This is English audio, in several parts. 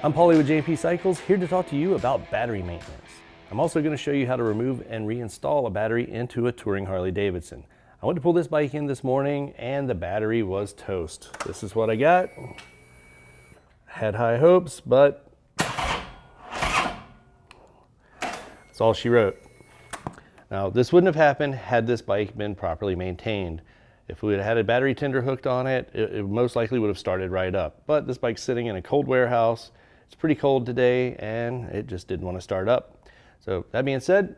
I'm Paulie with JP Cycles, here to talk to you about battery maintenance. I'm also going to show you how to remove and reinstall a battery into a touring Harley Davidson. I went to pull this bike in this morning and the battery was toast. This is what I got. Had high hopes, but that's all she wrote. Now, this wouldn't have happened had this bike been properly maintained. If we had had a battery tender hooked on it, it most likely would have started right up. But this bike's sitting in a cold warehouse. It's pretty cold today and it just didn't want to start up. So that being said,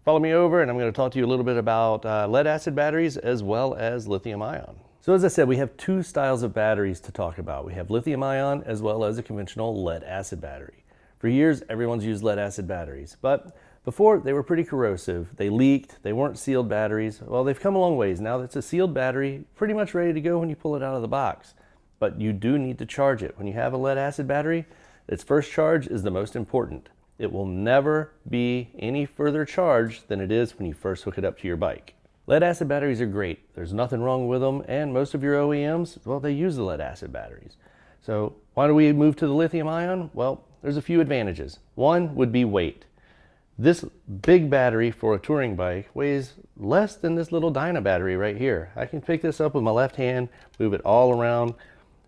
follow me over and I'm going to talk to you a little bit about lead acid batteries as well as lithium ion. So as I said, we have two styles of batteries to talk about. We have lithium ion as well as a conventional lead acid battery. For years, everyone's used lead acid batteries, but before they were pretty corrosive. They leaked, they weren't sealed batteries. Well, they've come a long ways. Now it's a sealed battery, pretty much ready to go when you pull it out of the box. But you do need to charge it. When you have a lead acid battery, its first charge is the most important. It will never be any further charged than it is when you first hook it up to your bike. Lead acid batteries are great. There's nothing wrong with them, and most of your OEMs, well, they use the lead acid batteries. So why do we move to the lithium ion? Well, there's a few advantages. One would be weight. This big battery for a touring bike weighs less than this little Dyna battery right here. I can pick this up with my left hand, move it all around.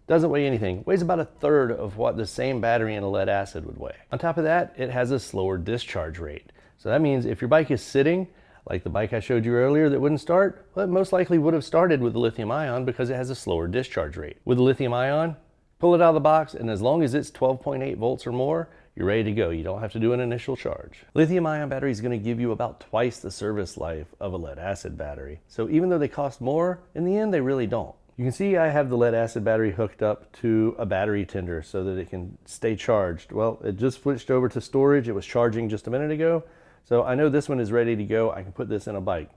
Doesn't weigh anything. Weighs about a third of what the same battery in a lead acid would weigh. On top of that, it has a slower discharge rate. So that means if your bike is sitting, like the bike I showed you earlier that wouldn't start, well, it most likely would have started with the lithium ion because it has a slower discharge rate. With the lithium ion, pull it out of the box, and as long as it's 12.8 volts or more, you're ready to go. You don't have to do an initial charge. Lithium ion battery is going to give you about twice the service life of a lead acid battery. So even though they cost more, in the end, they really don't. You can see I have the lead acid battery hooked up to a battery tender so that it can stay charged. Well, it just switched over to storage. It was charging just a minute ago. So I know this one is ready to go. I can put this in a bike.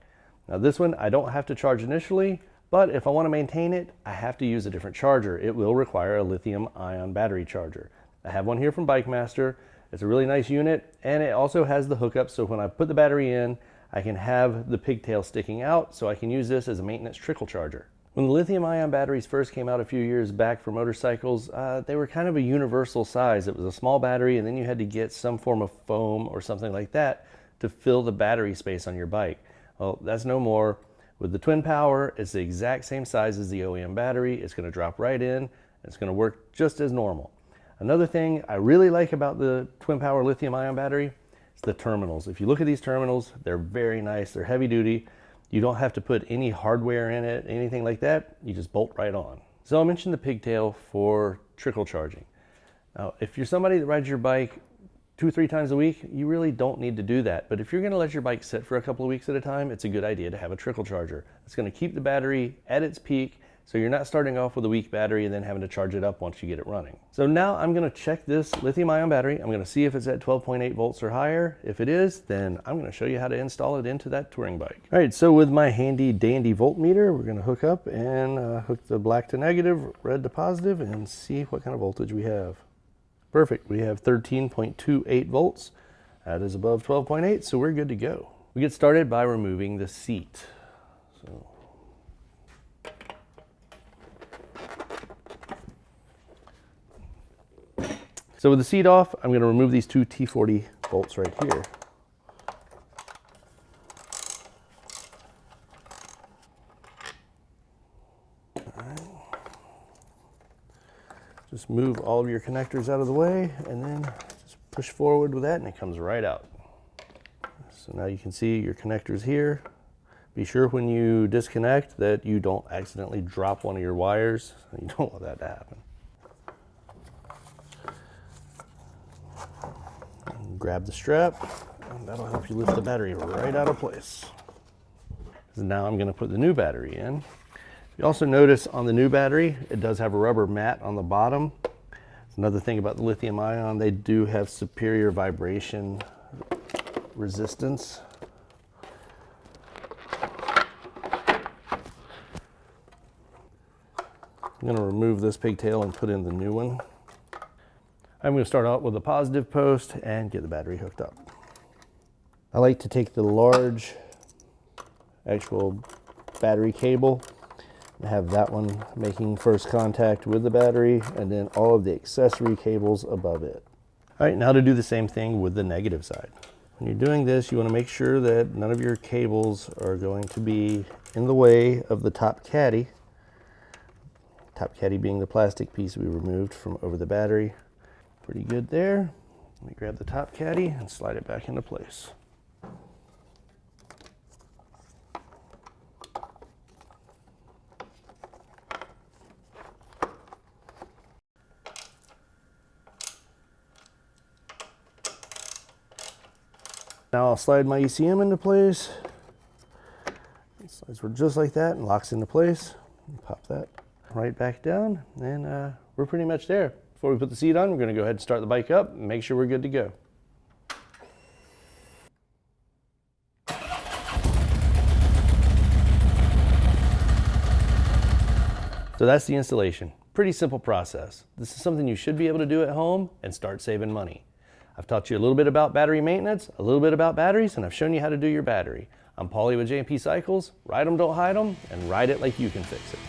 Now this one, I don't have to charge initially, but if I want to maintain it, I have to use a different charger. It will require a lithium ion battery charger. I have one here from Bike Master. It's a really nice unit, and it also has the hookup, so when I put the battery in, I can have the pigtail sticking out, so I can use this as a maintenance trickle charger. When the lithium ion batteries first came out a few years back for motorcycles, they were kind of a universal size. It was a small battery, and then you had to get some form of foam or something like that to fill the battery space on your bike. Well, that's no more. With the twin power, it's the exact same size as the OEM battery. It's going to drop right in, and it's going to work just as normal. Another thing I really like about the twin power lithium ion battery is the terminals. If you look at these terminals, they're very nice. They're heavy duty. You don't have to put any hardware in it, anything like that. You just bolt right on. So I mentioned the pigtail for trickle charging. Now, if you're somebody that rides your bike 2 or 3 times a week, you really don't need to do that. But if you're going to let your bike sit for a couple of weeks at a time, it's a good idea to have a trickle charger. It's going to keep the battery at its peak, so you're not starting off with a weak battery and then having to charge it up once you get it running. So now I'm going to check this lithium ion battery. I'm going to see if it's at 12.8 volts or higher. If it is, then I'm going to show you how to install it into that touring bike. All right, so with my handy dandy voltmeter, we're going to hook up and hook the black to negative, red to positive, and see what kind of voltage we have. Perfect, we have 13.28 volts. That is above 12.8, so we're good to go. We get started by removing the seat. So with the seat off, I'm going to remove these 2 T40 bolts right here. All right. Just move all of your connectors out of the way and then just push forward with that and it comes right out. So now you can see your connectors here. Be sure when you disconnect that you don't accidentally drop one of your wires. You don't want that to happen. Grab the strap, and that'll help you lift the battery right out of place. So now I'm going to put the new battery in. You also notice on the new battery, it does have a rubber mat on the bottom. It's another thing about the lithium ion, they do have superior vibration resistance. I'm going to remove this pigtail and put in the new one. I'm going to start out with a positive post and get the battery hooked up. I like to take the large actual battery cable have that one making first contact with the battery, and then all of the accessory cables above it. All right, now to do the same thing with the negative side. When you're doing this, you want to make sure that none of your cables are going to be in the way of the top caddy. Top caddy being the plastic piece we removed from over the battery. Pretty good there. Let me grab the top caddy and slide it back into place. Now I'll slide my ECM into place. It slides just like that and locks into place. Pop that right back down, and we're pretty much there. Before we put the seat on, we're going to go ahead and start the bike up and make sure we're good to go. So that's the installation. Pretty simple process. This is something you should be able to do at home and start saving money. I've taught you a little bit about battery maintenance, a little bit about batteries, and I've shown you how to do your battery. I'm Paulie with J&P Cycles. Ride them, don't hide them, and ride it like you can fix it.